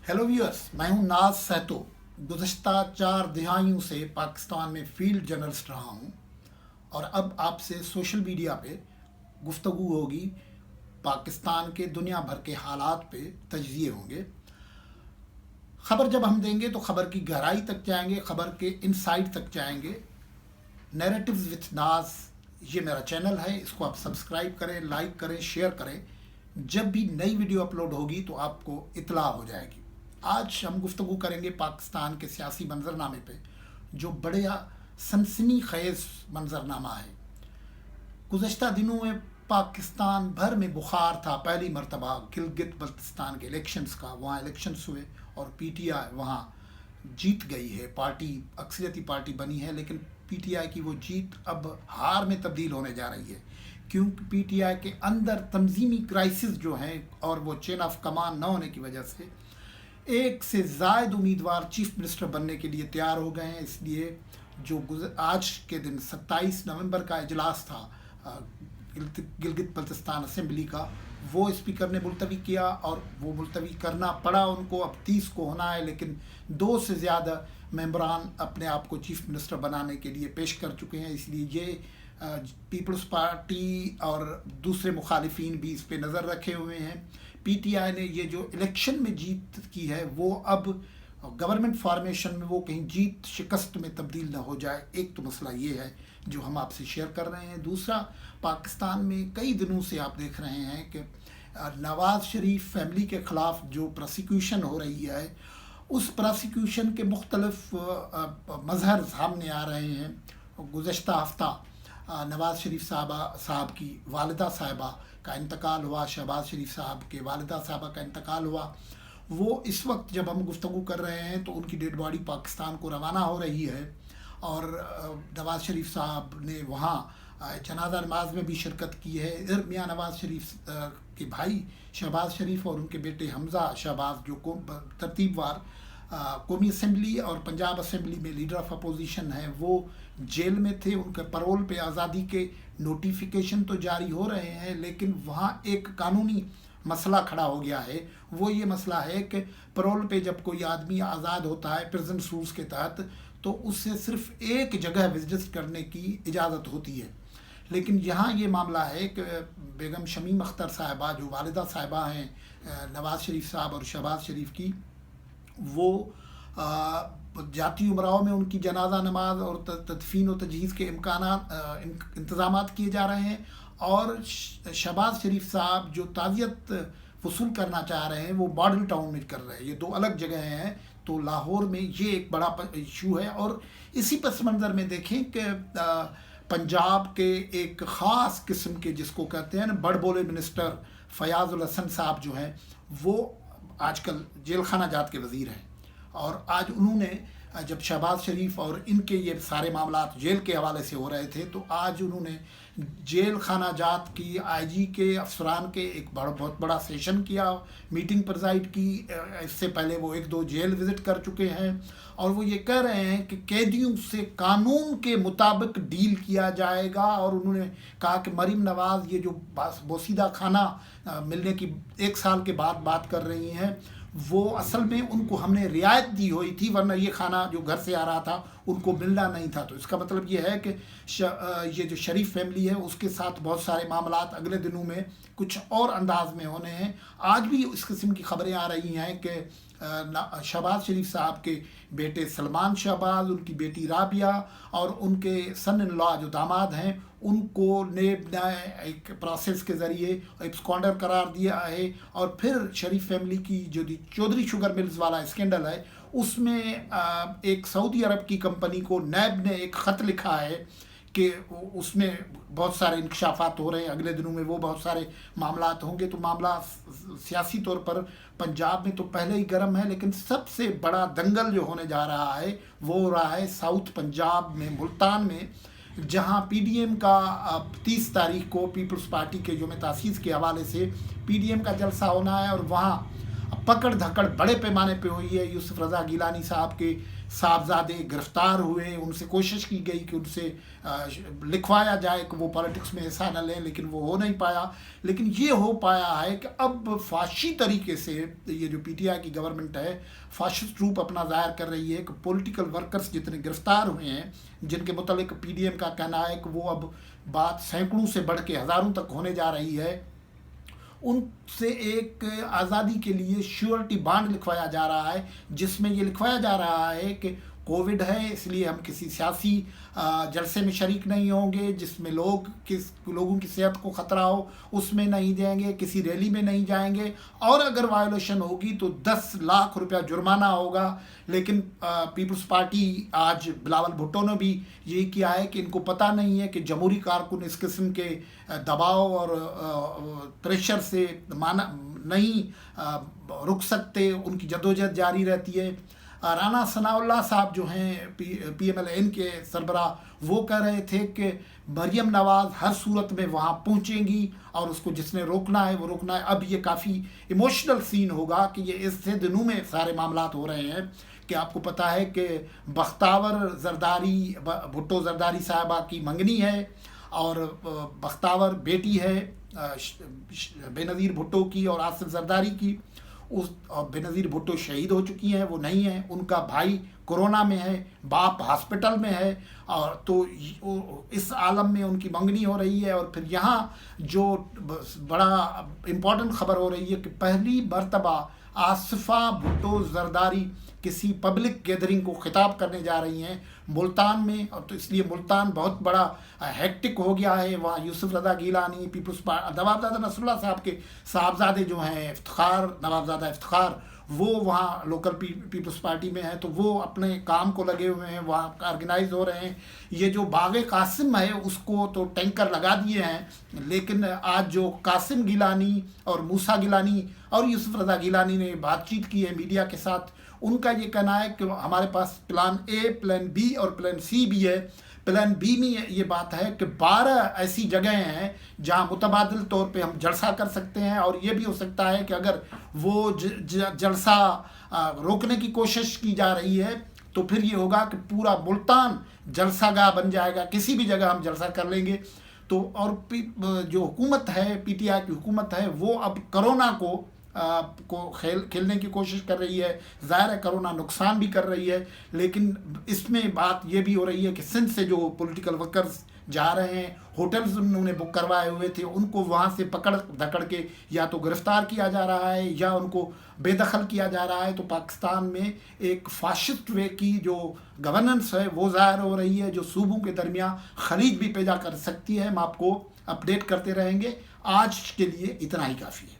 Hello viewers, मैं हूं नाज सहतो। गुज़श्ता 4 दहाइयों से पाकिस्तान में फील्ड जर्नलिस्ट रहा हूं और अब आपसे सोशल मीडिया पे गुफ्तगू होगी। पाकिस्तान के दुनिया भर के हालात पे तजिए होंगे। ख़बर जब हम देंगे तो ख़बर की गहराई तक जाएंगे, ख़बर के इनसाइड तक जाएंगे। नैरेटिव्स विथ नाज ये मेरा चैनल है, इसको आप सब्सक्राइब करें, लाइक करें, शेयर करें। जब भी नई वीडियो अपलोड होगी तो आपको इतला हो जाएगी। आज हम गुफ्तगू करेंगे पाकिस्तान के सियासी मंजरनामे पे, जो बड़े सनसनी खेज मंजरनामा है। गुज़श्ता दिनों में पाकिस्तान भर में बुखार था पहली मरतबा गिलगित बल्तिस्तान के इलेक्शंस का। वहाँ इलेक्शंस हुए और पीटीआई वहाँ जीत गई है। पार्टी अक्सरियती पार्टी बनी है, लेकिन पीटीआई की वो जीत अब हार में तब्दील होने जा रही है, क्योंकि पीटीआई के अंदर तंजीमी क्राइसिस जो हैं और वो चेन ऑफ कमान न होने की वजह से एक से ज़ायद उम्मीदवार चीफ मिनिस्टर बनने के लिए तैयार हो गए हैं। इसलिए जो आज के दिन 27 नवंबर का इजलास था गिलगित बल्तिस्तान असम्बली का, वो स्पीकर ने मुलतवी किया और वो मुलतवी करना पड़ा उनको। अब 30 को होना है, लेकिन 2 से ज़्यादा मेंबरान अपने आप को चीफ मिनिस्टर बनाने के लिए पेश कर चुके हैं। इसलिए ये पीपल्स पार्टी और दूसरे मुखालिफिन भी इस पर नज़र रखे हुए हैं। पीटीआई ने ये जो इलेक्शन में जीत की है वो अब गवर्नमेंट फॉर्मेशन में वो कहीं जीत शिकस्त में तब्दील ना हो जाए। एक तो मसला ये है जो हम आपसे शेयर कर रहे हैं। दूसरा, पाकिस्तान में कई दिनों से आप देख रहे हैं कि नवाज़ शरीफ फैमिली के ख़िलाफ़ जो प्रोसिक्यूशन हो रही है, उस प्रोसिक्यूशन के मुख्तलिफ मज़हर सामने आ रहे हैं। गुज़श्ता हफ्ता नवाज़ शरीफ साहब की वालिदा साहिबा का इंतकाल हुआ, शहबाज शरीफ साहब के वालिदा साहिबा का इंतकाल हुआ। वो इस वक्त जब हम गुफ्तगू कर रहे हैं तो उनकी डेड बॉडी पाकिस्तान को रवाना हो रही है और नवाज़ शरीफ साहब ने वहाँ जनाजा नमाज में भी शिरकत की है। इधर मियाँ नवाज़ शरीफ के भाई शहबाज शरीफ और उनके बेटे हमज़ा शहबाज, जो तरतीबवार कौमी असम्बली और पंजाब असम्बली में लीडर ऑफ अपोजिशन है, वो जेल में थे। उनके पैरोल पे आज़ादी के नोटिफिकेशन तो जारी हो रहे हैं, लेकिन वहाँ एक कानूनी मसला खड़ा हो गया है। वो ये मसला है कि पैरोल पे जब कोई आदमी आज़ाद होता है प्रिजन रूल्स के तहत, तो उससे सिर्फ एक जगह विजिट करने की इजाज़त होती है। लेकिन यहाँ ये मामला है कि बेगम शमीम अख्तर साहिबा, जो वालिदा साहिबा हैं नवाज़ शरीफ साहब और शहबाज शरीफ की, वो जाती उमराव में उनकी जनाजा नमाज और तदफीन और तजहीज़ के इंतज़ाम किए जा रहे हैं। और शहबाज शरीफ साहब जो ताज़ियत वसूल करना चाह रहे हैं वो मॉडल टाउन में कर रहे हैं। ये 2 अलग जगह हैं। तो लाहौर में ये एक बड़ा इशू है। और इसी पस मंज़र में देखें कि पंजाब के एक ख़ास किस्म के, जिसको कहते हैं ना बड़ बोले मिनिस्टर, फयाज़ुल हसन साहब जो हैं, वो आजकल जेल खाना जात के वज़ीर हैं। और आज उन्होंने जब शहबाज शरीफ और इनके ये सारे मामला जेल के हवाले से हो रहे थे, तो आज उन्होंने जेल खाना जात की आईजी के अफसरान के एक बहुत बड़ा सेशन किया, मीटिंग प्रेजाइड की। इससे पहले वो 1-2 जेल विज़िट कर चुके हैं और वो ये कह रहे हैं कि कैदियों से कानून के मुताबिक डील किया जाएगा। और उन्होंने कहा कि मरीम नवाज़ ये जो बोसीदा खाना मिलने की 1 साल के बाद बात कर रही हैं, वो असल में उनको हमने रियायत दी हुई थी, वरना ये खाना जो घर से आ रहा था उनको मिलना नहीं था। तो इसका मतलब ये है कि ये जो शरीफ फैमिली है उसके साथ बहुत सारे मामलात अगले दिनों में कुछ और अंदाज में होने हैं। आज भी इस किस्म की खबरें आ रही हैं कि शहबाज शरीफ साहब के बेटे सलमान शहबाज, उनकी बेटी राबिया और उनके सन इन लॉ जो दामाद हैं, उनको नेब ने एक प्रोसेस के ज़रिए एब्सकॉन्डर करार दिया है। और फिर शरीफ फैमिली की जो चौधरी शुगर मिल्स वाला स्कैंडल है, उसमें एक सऊदी अरब की कंपनी को नैब ने एक ख़त लिखा है कि उसमें बहुत सारे इंकशाफात हो रहे हैं। अगले दिनों में वो बहुत सारे मामलात होंगे। तो मामला सियासी तौर पर पंजाब में तो पहले ही गर्म है, लेकिन सबसे बड़ा दंगल जो होने जा रहा है वो हो रहा है साउथ पंजाब में, मुल्तान में, जहां पीडीएम का 30 तारीख को पीपल्स पार्टी के जो में तासीस के हवाले से पीडीएम का जलसा होना है। और वहाँ पकड़ धकड़ बड़े पैमाने पे हुई है। यूसुफ रज़ा गिलानी साहब के साहबजादे गिरफ्तार हुए, उनसे कोशिश की गई कि उनसे लिखवाया जाए कि वो पॉलिटिक्स में हिस्सा न लें, लेकिन वो हो नहीं पाया। लेकिन ये हो पाया है कि अब फाशी तरीके से ये जो पीटीआई की गवर्नमेंट है फाशिस्ट रूप अपना ज़ाहिर कर रही है कि पॉलिटिकल वर्कर्स जितने गिरफ्तार हुए हैं, जिनके मुतालिक पीडीएम का कहना है कि वो अब बात सैकड़ों से बढ़ के हज़ारों तक होने जा रही है, उनसे एक आज़ादी के लिए श्योरिटी बॉन्ड लिखवाया जा रहा है, जिसमें ये लिखवाया जा रहा है कि कोविड है इसलिए हम किसी सियासी जलसे में शरीक नहीं होंगे, जिसमें लोगों की सेहत को ख़तरा हो उसमें नहीं जाएंगे, किसी रैली में नहीं जाएंगे, और अगर वायोलेशन होगी तो 10 लाख रुपया जुर्माना होगा। लेकिन पीपल्स पार्टी आज बिलावल भुट्टो ने भी यही किया है कि इनको पता नहीं है कि जमहूरी कारकुन इस किस्म के दबाव और प्रेशर से नहीं रुक सकते, उनकी जदोजहद जारी रहती है। राना सनाउल्लाह साहब जो हैं PMLN के सरबराह, वो कह रहे थे कि मरियम नवाज़ हर सूरत में वहाँ पहुँचेंगी और उसको जिसने रोकना है वो रोकना है। अब ये काफ़ी इमोशनल सीन होगा कि ये इससे दिनों में सारे मामलात हो रहे हैं कि आपको पता है कि बख्तावर जरदारी भुट्टो जरदारी साहबा की मंगनी है और बख्तावर बेटी है बेनज़ीर भुट्टो की और आसिफ जरदारी की। बेनज़ीर भुट्टो शहीद हो चुकी हैं, वो नहीं है, उनका भाई कोरोना में है, बाप हॉस्पिटल में है, और तो इस आलम में उनकी मंगनी हो रही है। और फिर यहाँ जो बड़ा इम्पोर्टेंट ख़बर हो रही है कि पहली मरतबा आसिफा भुट्टो जरदारी किसी पब्लिक गैदरिंग को खिताब करने जा रही हैं मुल्तान में, और तो इसलिए मुल्तान बहुत बड़ा हेक्टिक हो गया है। वहाँ यूसुफ रज़ा गिलानी नवाबजादा नसरुल्लाह साहब के साहबजादे जो हैं नवाबजादा इफ्तिखार, वो वहाँ लोकल पीपल्स पार्टी में है, तो वो अपने काम को लगे हुए हैं, वहाँ ऑर्गेनाइज हो रहे हैं। ये जो बाग़े कासिम है उसको तो टैंकर लगा दिए हैं, लेकिन आज जो कासिम गिलानी और मूसा गिलानी और यूसुफ रज़ा गिलानी ने बातचीत की है मीडिया के साथ, उनका ये कहना है कि हमारे पास प्लान ए, प्लान बी और प्लान सी भी है। प्लान बी में ये बात है कि 12 ऐसी जगहें हैं जहां मुतबादिल तौर पे हम जलसा कर सकते हैं, और ये भी हो सकता है कि अगर वो जलसा रोकने की कोशिश की जा रही है तो फिर ये होगा कि पूरा मुल्तान जलसागाह बन जाएगा, किसी भी जगह हम जलसा कर लेंगे। तो और जो हुकूमत है, पीटीआई की हुकूमत है, वो अब कोरोना को खेलने की कोशिश कर रही है। ज़ाहिर है कोरोना नुकसान भी कर रही है, लेकिन इसमें बात ये भी हो रही है कि सिंध से जो पॉलिटिकल वर्कर्स जा रहे हैं, होटल्स उन्होंने बुक करवाए हुए थे, उनको वहाँ से पकड़ धकड़ के या तो गिरफ़्तार किया जा रहा है या उनको बेदखल किया जा रहा है। तो पाकिस्तान में एक फाशिस्ट वे की जो गवर्नेंस है वो ज़ाहिर हो रही है, जो सूबों के दरमियान खलीज भी पैदा कर सकती है। हम आपको अपडेट करते रहेंगे। आज के लिए इतना ही काफ़ी है।